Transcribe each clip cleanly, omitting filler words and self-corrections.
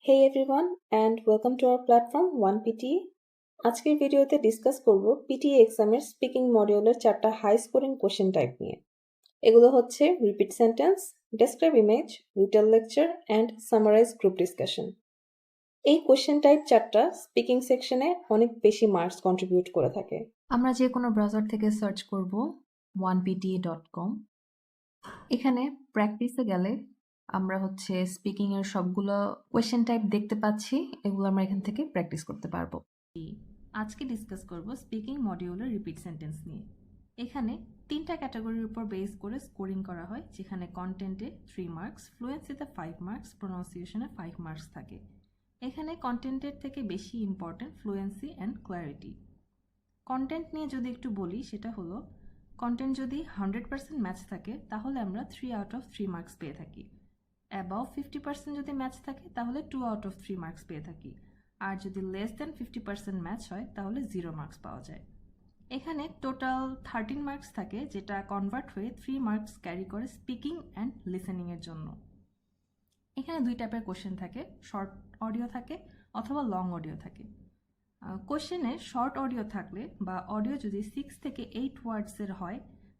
Hey everyone and welcome to our platform 1PTE. আজকের ভিডিওতে discuss করব পিটিএ এক্সামের স্পিকিং মডিউলের 4টা হাই স্কোরিং কোশ্চেন টাইপ নিয়ে। এগুলো হচ্ছে repeat sentence, describe image, retell lecture and summarise group discussion. এই কোশ্চেন টাইপ 4টা স্পিকিং সেকশনে অনেক বেশি মার্কস কন্ট্রিবিউট করে থাকে। আমরা যে কোনো ব্রাউজার থেকে সার্চ করব 1pta.com। এখানে প্র্যাকটিসে গেলে আমরা স্পিকিং এর সবগুলো কোয়েশ্চেন টাইপ দেখতে পাচ্ছি, এগুলো আমরা এখান থেকে প্র্যাকটিস করতে পারবো। আজকে ডিসকাস করব স্পিকিং মডিউলের রিপিট সেন্টেন্স নিয়ে। এখানে 3টা ক্যাটাগরির উপর বেস করে স্কোরিং করা হয়, যেখানে কন্টেন্টে 3 মার্কস, ফ্লুয়েন্সিতে 5 মার্কস, প্রোনাউন্সিয়েশনে 5 মার্কস থাকে। এখানে কন্টেন্টের থেকে বেশি important fluency and clarity. Content নিয়ে যদি একটু বলি, সেটা হলো কন্টেন্ট যদি 100% ম্যাচ থাকে তাহলে আমরা 3 আউট অফ 3 মার্কস পেয়ে থাকি। অ্যাবাভ 50% যদি ম্যাচ থাকে তাহলে 2 আউট অফ 3 মার্কস পেয়ে থাকি। আর যদি লেস দেন 50% ম্যাচ হয় তাহলে 0 মার্কস পাওয়া যায়। এখানে টোটাল 13 মার্কস থাকে, যেটা কনভার্ট হয়ে 3 মার্কস ক্যারি করে স্পিকিং অ্যান্ড লিসেনিংয়ের জন্য। এখানে 2 টাইপের কোশ্চেন থাকে, শর্ট অডিও থাকে অথবা লং অডিও থাকে। কোশ্চেনে শর্ট অডিও থাকলে বা অডিও যদি 6 থেকে 8 ওয়ার্ডসের হয়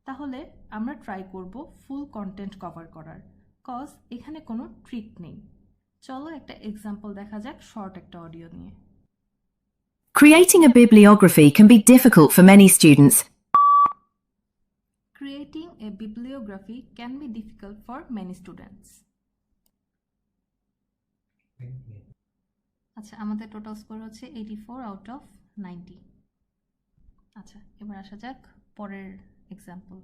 তাহলে আমরা ট্রাই করব ফুল কন্টেন্ট কভার করার, কজ এখানে কোনো ট্রিক নেই। চলো একটা এক্সাম্পল দেখা যাক শর্ট একটা অডিও নিয়ে। Creating a bibliography can be difficult for many students. Creating a bibliography can be difficult for many students. আচ্ছা, আমাদের টোটাল স্কোর হচ্ছে 84 আউট অফ 90। আচ্ছা, এবার আসা যাক পরের এক্সাম্পল।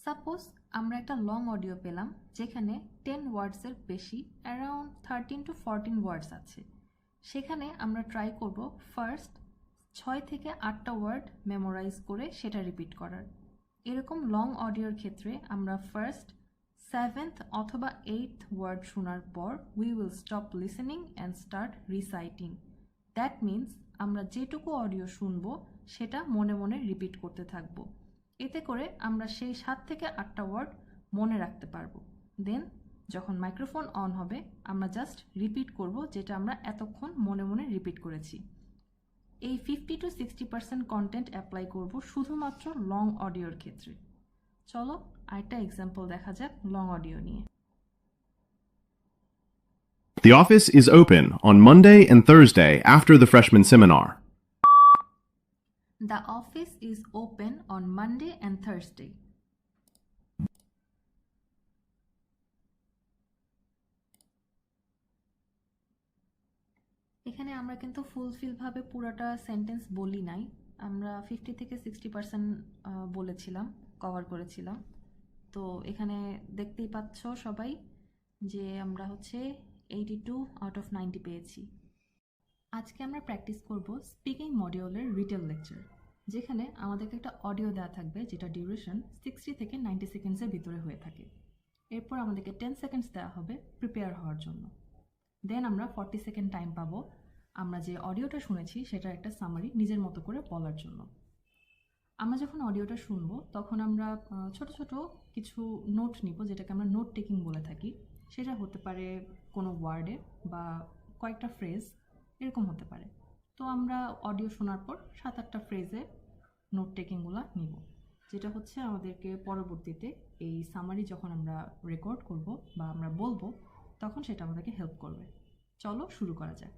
সাপোজ আমরা একটা লং অডিও পেলাম যেখানে 10 ওয়ার্ডসের বেশি, অ্যারাউন্ড 13 to 14 ওয়ার্ডস আছে। সেখানে আমরা ট্রাই করব ফার্স্ট 6 থেকে 8টা ওয়ার্ড মেমোরাইজ করে সেটা রিপিট করার। এরকম লং অডিওর ক্ষেত্রে আমরা ফার্স্ট 7th অথবা 8th ওয়ার্ড শোনার পর we will stop listening and start reciting. That means আমরা যেটুকু অডিও শুনবো সেটা মনে মনে রিপিট করতে থাকবো। এতে করে আমরা সেই 7 থেকে 8টা ওয়ার্ড মনে রাখতে পারবো। দেন যখন মাইক্রোফোন অন হবে আমরা জাস্ট রিপিট করব যেটা আমরা এতক্ষণ মনে মনে রিপিট করেছি। এই 50 to 60% কন্টেন্ট অ্যাপ্লাই করব শুধুমাত্র লং অডিওর ক্ষেত্রে। চলো আরেকটা এক্সাম্পল দেখা যাক লং অডিও নিয়ে। The office is open on Monday and Thursday after the freshman seminar. The office is open on Monday and Thursday. এখানে আমরা কিন্তু ফুলফিলভাবে পুরোটা সেন্টেন্স বলি নাই, আমরা 50 থেকে 60% বলেছিলাম, কভার করেছিলাম। তো এখানে দেখতেই পাচ্ছ সবাই যে আমরা 82 আউট অফ 90 পেয়েছি। আজকে আমরা প্র্যাকটিস করব স্পিকিং মডিউলের রিটেল লেকচার, যেখানে আমাদেরকে একটা অডিও দেওয়া থাকবে যেটা ডিউরেশন 60 থেকে 90 সেকেন্ডসের ভিতরে হয়ে থাকে। এরপর আমাদেরকে 10 সেকেন্ডস দেওয়া হবে প্রিপেয়ার হওয়ার জন্য। দেন আমরা 40 সেকেন্ড টাইম পাবো আমরা যে অডিওটা শুনেছি সেটার একটা সামারি নিজের মতো করে বলার জন্য। আমরা যখন অডিওটা শুনবো তখন আমরা ছোট ছোট কিছু নোট নিব, যেটাকে আমরা নোট টেকিং বলে থাকি। সেটা হতে পারে কোনো ওয়ার্ডে বা কয়েকটা ফ্রেজ, এরকম হতে পারে। তো আমরা অডিও শোনার পর 7-8টা ফ্রেজে নোট টেকিংগুলো নিব, যেটা আমাদেরকে পরবর্তীতে এই সামারি যখন আমরা রেকর্ড করব বা আমরা বলবো তখন সেটা আমাদেরকে হেল্প করবে। চলো শুরু করা যাক।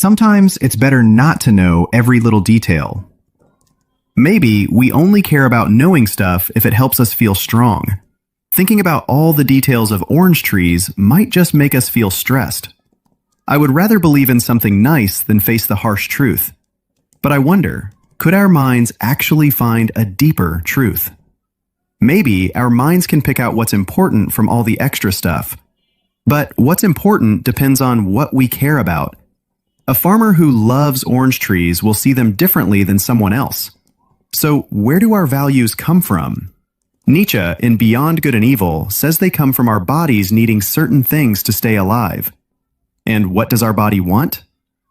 Sometimes it's better not to know every little detail. Maybe we only care about knowing stuff if it helps us feel strong. Thinking about all the details of orange trees might just make us feel stressed. I would rather believe in something nice than face the harsh truth. But I wonder, could our minds actually find a deeper truth? Maybe our minds can pick out what's important from all the extra stuff. But what's important depends on what we care about. A farmer who loves orange trees will see them differently than someone else. So where do our values come from? Nietzsche, in Beyond Good and Evil, says they come from our bodies needing certain things to stay alive. And what does our body want?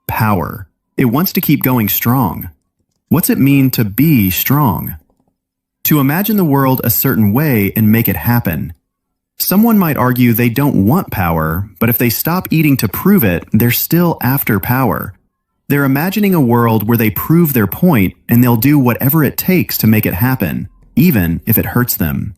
Power. It wants to keep going strong. What's it mean to be strong? To imagine the world a certain way and make it happen. Someone might argue they don't want power, but if they stop eating to prove it, they're still after power. They're imagining a world where they prove their point and they'll do whatever it takes to make it happen, even if it hurts them.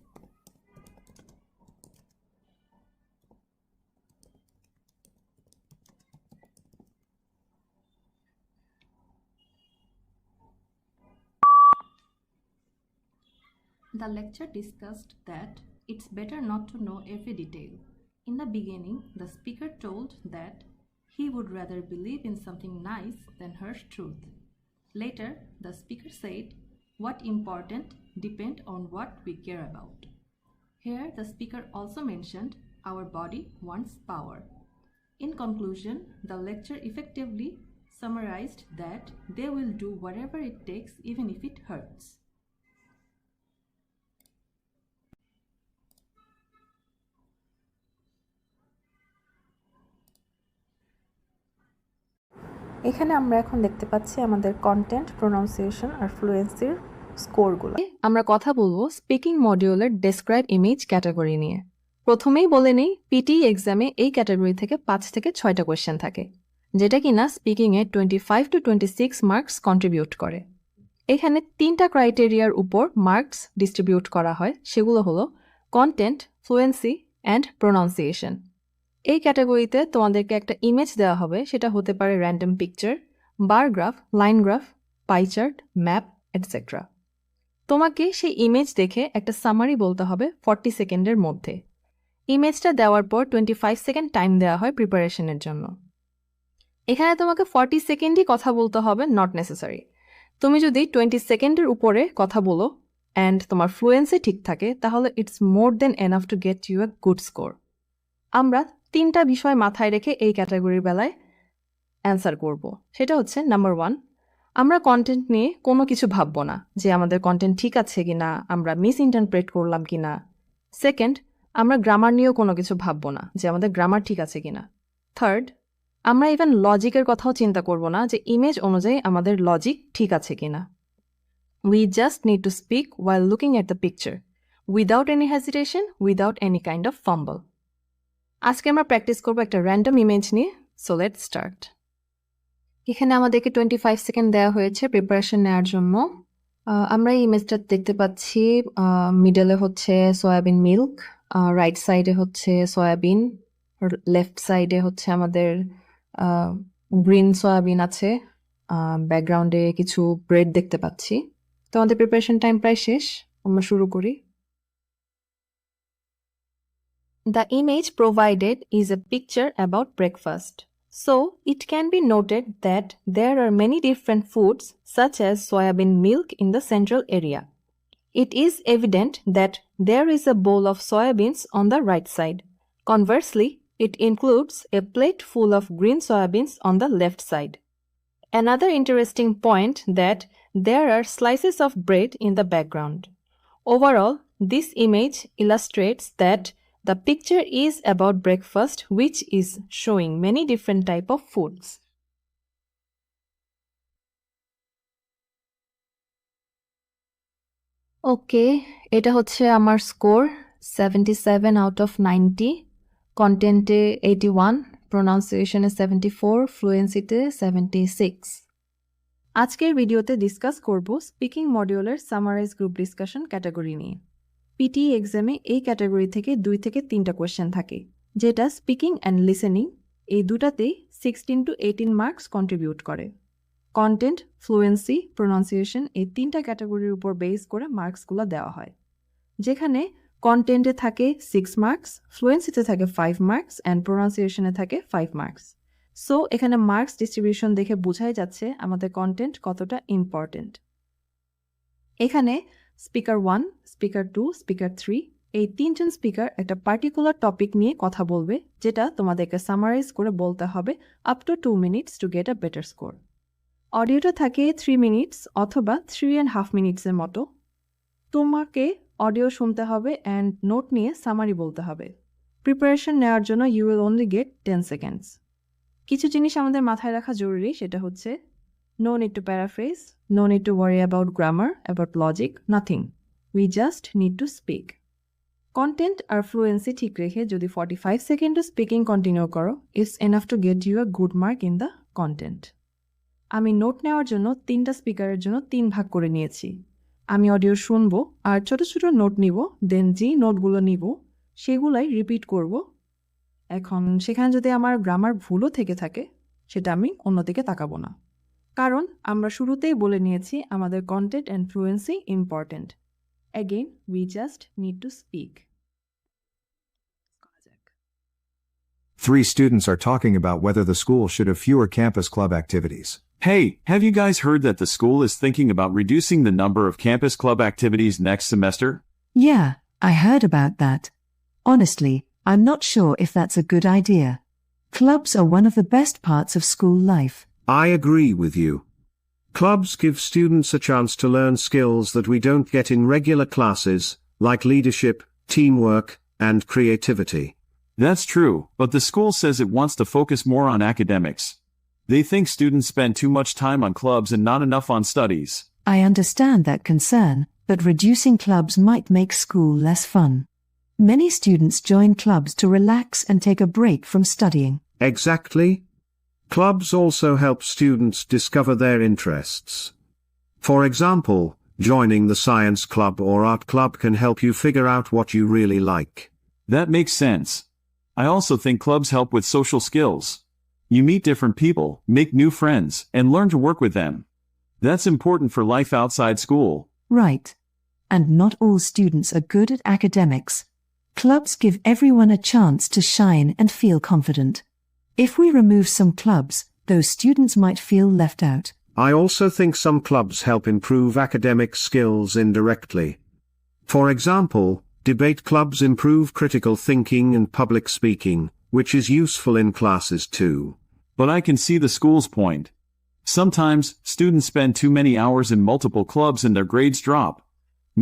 The lecture discussed that it's better not to know every detail. In the beginning, the speaker told that he would rather believe in something nice than harsh truth. Later, the speaker said, "What important depend on what we care about." Here, the speaker also mentioned our body wants power. In conclusion, the lecture effectively summarized that they will do whatever it takes even if it hurts. এখানে আমরা এখন দেখতে পাচ্ছি আমাদের content, pronunciation আর ফ্লুয়েন্সির স্কোরগুলো। আমরা কথা বলবো speaking মডিউলের ডেসক্রাইব ইমেজ ক্যাটাগরি নিয়ে। প্রথমেই বলে নেই, পিটি এক্সামে এই ক্যাটাগরি থেকে 5 থেকে 6টা কোয়েশ্চেন থাকে, যেটা কিনা স্পিকিংয়ে 25 to 26 মার্কস কন্ট্রিবিউট করে। এখানে 3টা ক্রাইটেরিয়ার উপর মার্কস ডিস্ট্রিবিউট করা হয়, সেগুলো হলো কন্টেন্ট, ফ্লুয়েন্সি অ্যান্ড প্রোনাউন্সিয়েশন। এই ক্যাটাগরিতে তোমাদেরকে একটা ইমেজ দেওয়া হবে, সেটা হতে পারে random picture, bar graph, line graph, pie chart, map etcetera. তোমাকে সেই ইমেজ দেখে একটা সামারি বলতে হবে 40 সেকেন্ডের মধ্যে। ইমেজটা দেওয়ার পর 25 সেকেন্ড টাইম দেওয়া হয় প্রিপারেশনের জন্য। এখানে তোমাকে 40 সেকেন্ডই কথা বলতে হবে, নট নেসেসারি। তুমি যদি 20 সেকেন্ডের উপরে কথা বলো অ্যান্ড তোমার ফ্লুয়েন্সি ঠিক থাকে, তাহলে it's more than enough to get you a good score. আমরা 3টা বিষয় মাথায় রেখে এই ক্যাটাগরির বেলায় অ্যান্সার করব। সেটা হচ্ছে, নাম্বার 1, আমরা কন্টেন্ট নিয়ে কোনো কিছু ভাববো না যে আমাদের কন্টেন্ট ঠিক আছে কিনা, আমরা মিস ইন্টারপ্রেট করলাম কিনা। সেকেন্ড, আমরা গ্রামার নিয়েও কোনো কিছু ভাববো না যে আমাদের গ্রামার ঠিক আছে কিনা। থার্ড, আমরা ইভেন লজিকের কথাও চিন্তা করব না যে ইমেজ অনুযায়ী আমাদের লজিক ঠিক আছে কিনা। We just need to speak while looking at the picture, without any hesitation, without any kind of fumble. আজকে আমরা প্র্যাকটিস করবো একটা র্যান্ডম ইমেজ নিয়ে। So let's start. এখানে আমাদেরকে 25 সেকেন্ড দেওয়া হয়েছে প্রিপারেশন নেওয়ার জন্য। আমরা এই ইমেজটা দেখতে পাচ্ছি, মিডলে হচ্ছে সয়াবিন মিল্ক, রাইট সাইডে হচ্ছে সয়াবিন, লেফট সাইডে হচ্ছে আমাদের গ্রিন সয়াবিন আছে, ব্যাকগ্রাউন্ডে কিছু ব্রেড দেখতে পাচ্ছি। তো আমাদের প্রিপারেশন টাইম প্রায় শেষ, আমরা শুরু করি। The image provided is a picture about breakfast. So, it can be noted that there are many different foods such as soybean milk in the central area. It is evident that there is a bowl of soybeans on the right side. Conversely, it includes a plate full of green soybeans on the left side. Another interesting point that there are slices of bread in the background. Overall, this image illustrates that the picture is about breakfast, which is showing many different type of foods. ওকে, এটা হচ্ছে আমার score 77 out of 90, কন্টেন্টে 81, প্রোনাউন্সিয়েশনে 74, ফ্লুয়েন্সিতে 76। আজকের ভিডিওতে discuss করব speaking মডিউলের summarise group discussion category নিয়ে। PT এক্সামে এই ক্যাটাগরি থেকে 2 থেকে 3টা কোয়েশ্চেন থাকে, যেটা স্পিকিং অ্যান্ড লিসেনিং এই দুটাতেই 16 to 18 মার্কস কন্ট্রিবিউট করে। কন্টেন্ট, ফ্লুয়েন্সি, প্রোনাউন্সিয়েশন এই 3টা ক্যাটাগরির উপর বেস করে মার্কসগুলো দেওয়া হয়, যেখানে কন্টেন্টে থাকে 6 মার্কস, ফ্লুয়েন্সিতে থাকে 5 মার্কস অ্যান্ড প্রোনাউন্সিয়েশনে থাকে 5 মার্কস। সো এখানে মার্কস ডিস্ট্রিবিউশন দেখে বোঝাই যাচ্ছে আমাদের কন্টেন্ট কতটা ইম্পর্টেন্ট। এখানে স্পিকার 1, স্পিকার 2, স্পিকার 3 এই 3জন স্পিকার একটা পার্টিকুলার টপিক নিয়ে কথা বলবে, যেটা তোমাদেরকে সামারাইজ করে বলতে হবে up to 2 minutes to get a better score. অডিওটা থাকে 3 মিনিটস অথবা 3.5 মিনিটসের মতো। তোমাকে অডিও শুনতে হবে অ্যান্ড নোট নিয়ে সামারি বলতে হবে। প্রিপারেশন নেওয়ার জন্য you will only get 10 seconds. কিছু জিনিস আমাদের মাথায় রাখা জরুরি, সেটা হচ্ছে no need to paraphrase, no need to worry about grammar, about logic, nothing. We just need to speak. Content আর ফ্লুয়েন্সি ঠিক রেখে যদি 45 সেকেন্ডও স্পিকিং কন্টিনিউ করো, it's enough to get you a good mark in the content. আমি note নেওয়ার জন্য 3টা স্পিকারের জন্য 3 ভাগ করে নিয়েছি। আমি অডিও শুনবো আর ছোট ছোট নোট নিব, দেন যেই নোটগুলো নিব সেগুলাই রিপিট করব। এখন সেখানে যদি আমার গ্রামার ভুলও থেকে থাকে সেটা আমি অন্যদিকে তাকাবো না, কারণ আমরা শুরুতেই বলে নিয়েছি আমাদের content and fluency important. Again we just need to speak. 3 students are talking about whether the school should have fewer campus club activities. Hey, have you guys heard that the school is thinking about reducing the number of campus club activities next semester? Yeah, I heard about that. Honestly, I'm not sure if that's a good idea. Clubs are one of the best parts of school life. I agree with you. Clubs give students a chance to learn skills that we don't get in regular classes, like leadership, teamwork, and creativity. That's true, but the school says it wants to focus more on academics. They think students spend too much time on clubs and not enough on studies. I understand that concern, but reducing clubs might make school less fun. Many students join clubs to relax and take a break from studying. Exactly. Clubs also help students discover their interests. For example, joining the science club or art club can help you figure out what you really like. That makes sense. I also think clubs help with social skills. You meet different people, make new friends, and learn to work with them. That's important for life outside school. Right. And not all students are good at academics. Clubs give everyone a chance to shine and feel confident. If we remove some clubs, those students might feel left out. I also think some clubs help improve academic skills indirectly. For example, debate clubs improve critical thinking and public speaking, which is useful in classes too. But I can see the school's point. Sometimes, students spend too many hours in multiple clubs and their grades drop.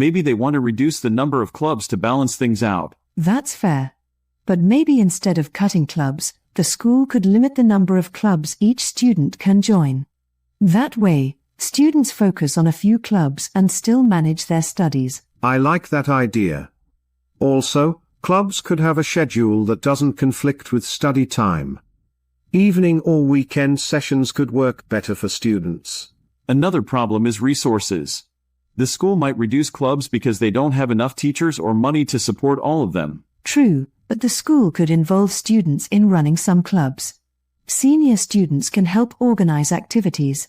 Maybe they want to reduce the number of clubs to balance things out. That's fair. But maybe instead of cutting clubs, the school could limit the number of clubs each student can join. That way, students focus on a few clubs and still manage their studies. I like that idea. Also, clubs could have a schedule that doesn't conflict with study time. Evening or weekend sessions could work better for students. Another problem is resources. The school might reduce clubs because they don't have enough teachers or money to support all of them. True, but the school could involve students in running some clubs. Senior students can help organize activities.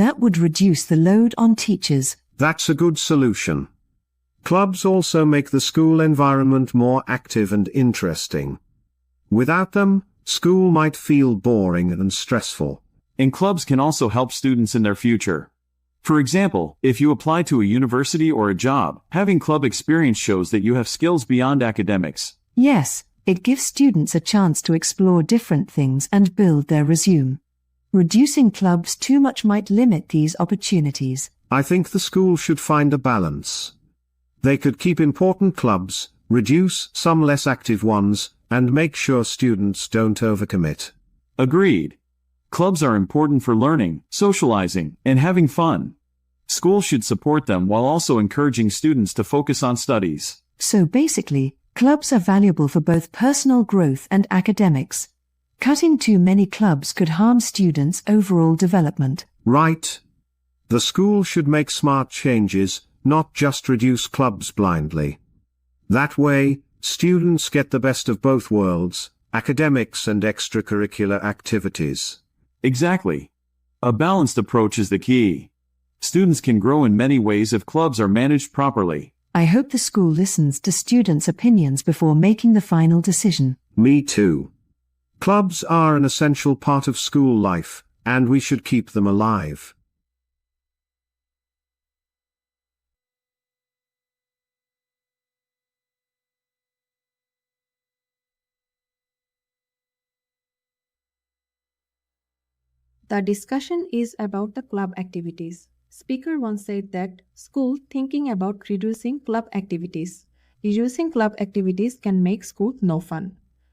That would reduce the load on teachers. That's a good solution. Clubs also make the school environment more active and interesting. Without them, school might feel boring and stressful. And clubs can also help students in their future. For example, if you apply to a university or a job, having club experience shows that you have skills beyond academics. Yes, it gives students a chance to explore different things and build their resume. Reducing clubs too much might limit these opportunities. I think the school should find a balance. They could keep important clubs, reduce some less active ones, and make sure students don't overcommit. Agreed. Clubs are important for learning, socializing, and having fun. Schools should support them while also encouraging students to focus on studies. So basically, clubs are valuable for both personal growth and academics. Cutting too many clubs could harm students' overall development. Right. The school should make smart changes, not just reduce clubs blindly. That way, students get the best of both worlds, academics and extracurricular activities. Exactly. A balanced approach is the key. Students can grow in many ways if clubs are managed properly. I hope the school listens to students' opinions before making the final decision. Me too. Clubs are an essential part of school life, and we should keep them alive. The discussion is about the club activities. Speaker once said that school thinking about reducing club activities. Reducing club activities can make school no fun.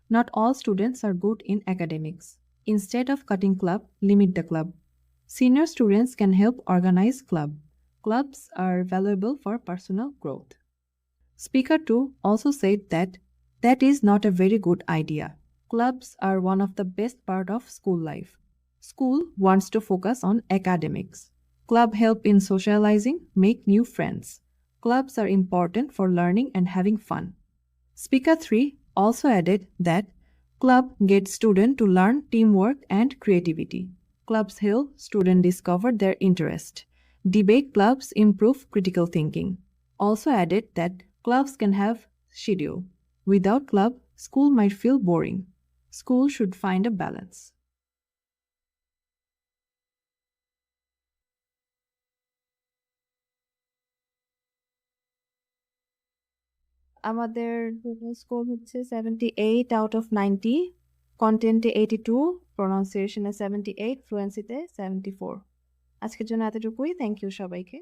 Not all students are good in academics. Instead of cutting club, limit the club. Senior students can help organize club. Clubs are valuable for personal growth. Speaker 2 also said that that is not a very good idea. Clubs are one of the best part of school life. School wants to focus on academics. Club help in socializing, make new friends. Clubs are important for learning and having fun. Speaker 3 also added that club gets students to learn teamwork and creativity. Clubs help students discover their interest. Debate clubs improve critical thinking. Also added that clubs can have schedule. Without club, school might feel boring. School should find a balance. আমাদের score হচ্ছে 78 out of 90, কন্টেন্টে 82, প্রনাউন্সিয়েশনে 78, ফ্লুয়েন্সিতে 74। আজকের জন্য এতটুকুই। Thank you সবাইকে।